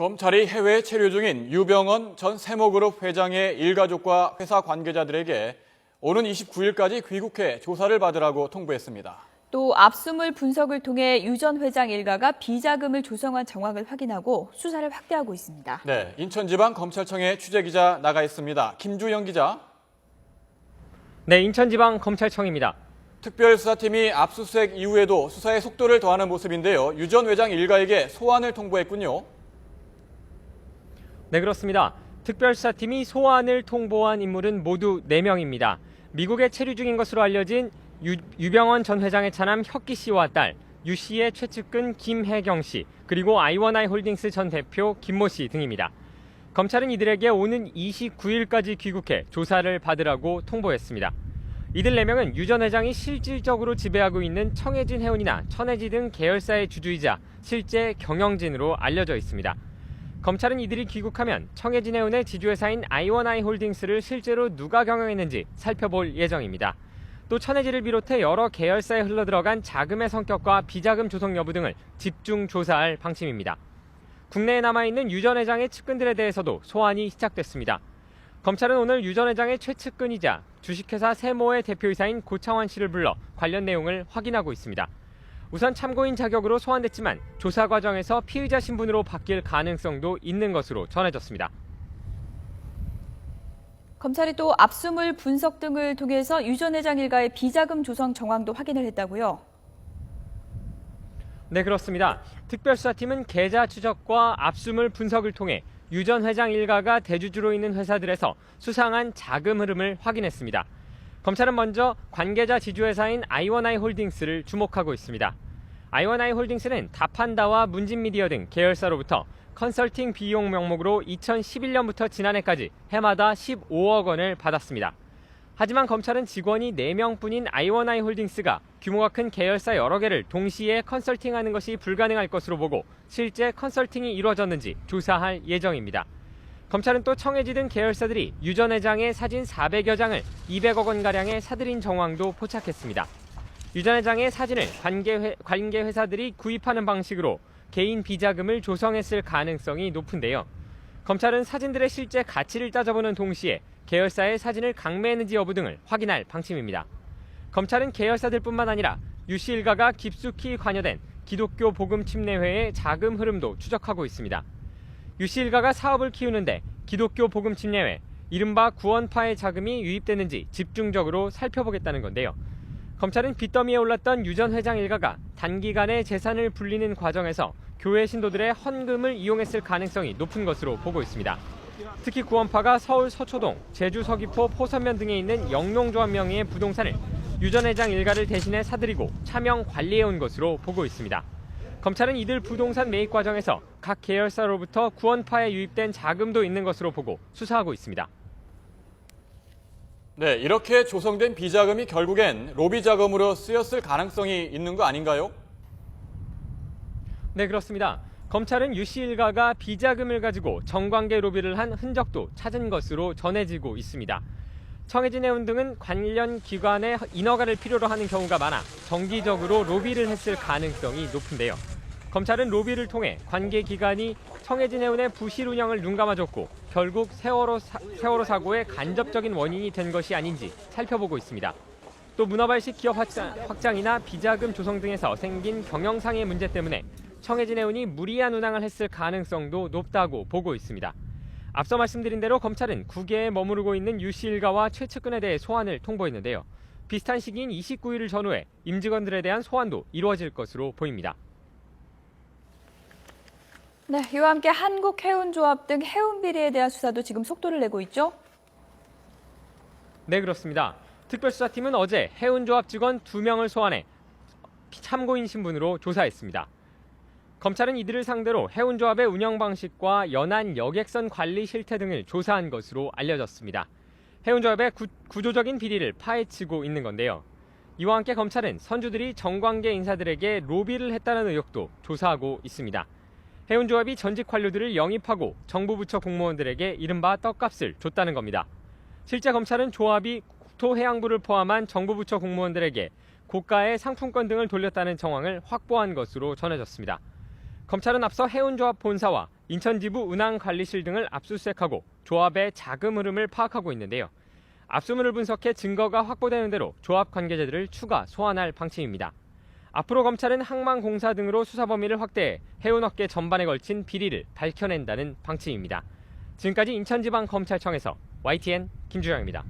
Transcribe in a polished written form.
검찰이 해외에 체류 중인 유병언 전 세모그룹 회장의 일가족과 회사 관계자들에게 오는 29일까지 귀국해 조사를 받으라고 통보했습니다. 또 압수물 분석을 통해 유 전 회장 일가가 비자금을 조성한 정황을 확인하고 수사를 확대하고 있습니다. 네, 인천지방검찰청에 취재기자 나가 있습니다. 김주영 기자. 네, 인천지방검찰청입니다. 특별수사팀이 압수수색 이후에도 수사의 속도를 더하는 모습인데요. 유 전 회장 일가에게 소환을 통보했군요. 네, 그렇습니다. 특별수사팀이 소환을 통보한 인물은 모두 4명입니다. 미국에 체류 중인 것으로 알려진 유병언 전 회장의 차남 혁기 씨와 딸, 유 씨의 최측근 김혜경 씨, 그리고 아이원아이 홀딩스 전 대표 김모 씨 등입니다. 검찰은 이들에게 오는 29일까지 귀국해 조사를 받으라고 통보했습니다. 이들 4명은 유 전 회장이 실질적으로 지배하고 있는 청해진 해운이나 천해지 등 계열사의 주주이자 실제 경영진으로 알려져 있습니다. 검찰은 이들이 귀국하면 청해진 해운의 지주회사인 아이원아이 홀딩스를 실제로 누가 경영했는지 살펴볼 예정입니다. 또 천해지를 비롯해 여러 계열사에 흘러들어간 자금의 성격과 비자금 조성 여부 등을 집중 조사할 방침입니다. 국내에 남아있는 유 전 회장의 측근들에 대해서도 소환이 시작됐습니다. 검찰은 오늘 유 전 회장의 최측근이자 주식회사 세모의 대표이사인 고창환 씨를 불러 관련 내용을 확인하고 있습니다. 우선 참고인 자격으로 소환됐지만 조사 과정에서 피의자 신분으로 바뀔 가능성도 있는 것으로 전해졌습니다. 검찰이 또 압수물 분석 등을 통해서 유 전 회장 일가의 비자금 조성 정황도 확인을 했다고요? 네, 그렇습니다. 특별수사팀은 계좌 추적과 압수물 분석을 통해 유 전 회장 일가가 대주주로 있는 회사들에서 수상한 자금 흐름을 확인했습니다. 검찰은 먼저 관계자 지주회사인 아이원아이 홀딩스를 주목하고 있습니다. 아이원아이 홀딩스는 다판다와 문진미디어 등 계열사로부터 컨설팅 비용 명목으로 2011년부터 지난해까지 해마다 15억 원을 받았습니다. 하지만 검찰은 직원이 4명뿐인 아이원아이 홀딩스가 규모가 큰 계열사 여러 개를 동시에 컨설팅하는 것이 불가능할 것으로 보고 실제 컨설팅이 이루어졌는지 조사할 예정입니다. 검찰은 또 청해지 등 계열사들이 유 전 회장의 사진 400여 장을 200억 원가량에 사들인 정황도 포착했습니다. 유 전 회장의 사진을 관계 회사들이 구입하는 방식으로 개인 비자금을 조성했을 가능성이 높은데요. 검찰은 사진들의 실제 가치를 따져보는 동시에 계열사의 사진을 강매했는지 여부 등을 확인할 방침입니다. 검찰은 계열사들뿐만 아니라 유 씨 일가가 깊숙이 관여된 기독교 복음 침례회의 자금 흐름도 추적하고 있습니다. 유 씨 일가가 사업을 키우는데 기독교 복음 침례회, 이른바 구원파의 자금이 유입되는지 집중적으로 살펴보겠다는 건데요. 검찰은 빚더미에 올랐던 유 전 회장 일가가 단기간에 재산을 불리는 과정에서 교회 신도들의 헌금을 이용했을 가능성이 높은 것으로 보고 있습니다. 특히 구원파가 서울 서초동, 제주 서귀포 포선면 등에 있는 영농조합 명의의 부동산을 유 전 회장 일가를 대신해 사들이고 차명 관리해온 것으로 보고 있습니다. 검찰은 이들 부동산 매입 과정에서 각 계열사로부터 구원파에 유입된 자금도 있는 것으로 보고 수사하고 있습니다. 네, 이렇게 조성된 비자금이 결국엔 로비 자금으로 쓰였을 가능성이 있는 거 아닌가요? 네, 그렇습니다. 검찰은 유 씨 일가가 비자금을 가지고 정관계 로비를 한 흔적도 찾은 것으로 전해지고 있습니다. 청해진 해운 등은 관련 기관의 인허가를 필요로 하는 경우가 많아 정기적으로 로비를 했을 가능성이 높은데요. 검찰은 로비를 통해 관계 기관이 청해진 해운의 부실 운영을 눈감아줬고 결국 세월호 사고의 간접적인 원인이 된 것이 아닌지 살펴보고 있습니다. 또 문어발식 기업 확장이나 비자금 조성 등에서 생긴 경영상의 문제 때문에 청해진 해운이 무리한 운항을 했을 가능성도 높다고 보고 있습니다. 앞서 말씀드린 대로 검찰은 국외에 머무르고 있는 유 씨 일가와 최측근에 대해 소환을 통보했는데요. 비슷한 시기인 29일을 전후해 임직원들에 대한 소환도 이루어질 것으로 보입니다. 네, 이와 함께 한국해운조합 등 해운 비리에 대한 수사도 지금 속도를 내고 있죠? 네, 그렇습니다. 특별수사팀은 어제 해운조합 직원 2명을 소환해 참고인 신분으로 조사했습니다. 검찰은 이들을 상대로 해운조합의 운영 방식과 연안 여객선 관리 실태 등을 조사한 것으로 알려졌습니다. 해운조합의 구조적인 비리를 파헤치고 있는 건데요. 이와 함께 검찰은 선주들이 정관계 인사들에게 로비를 했다는 의혹도 조사하고 있습니다. 해운조합이 전직 관료들을 영입하고 정부 부처 공무원들에게 이른바 떡값을 줬다는 겁니다. 실제 검찰은 조합이 국토해양부를 포함한 정부 부처 공무원들에게 고가의 상품권 등을 돌렸다는 정황을 확보한 것으로 전해졌습니다. 검찰은 앞서 해운조합 본사와 인천지부 운항관리실 등을 압수수색하고 조합의 자금 흐름을 파악하고 있는데요. 압수물을 분석해 증거가 확보되는 대로 조합 관계자들을 추가 소환할 방침입니다. 앞으로 검찰은 항만공사 등으로 수사 범위를 확대해 해운업계 전반에 걸친 비리를 밝혀낸다는 방침입니다. 지금까지 인천지방검찰청에서 YTN 김주영입니다.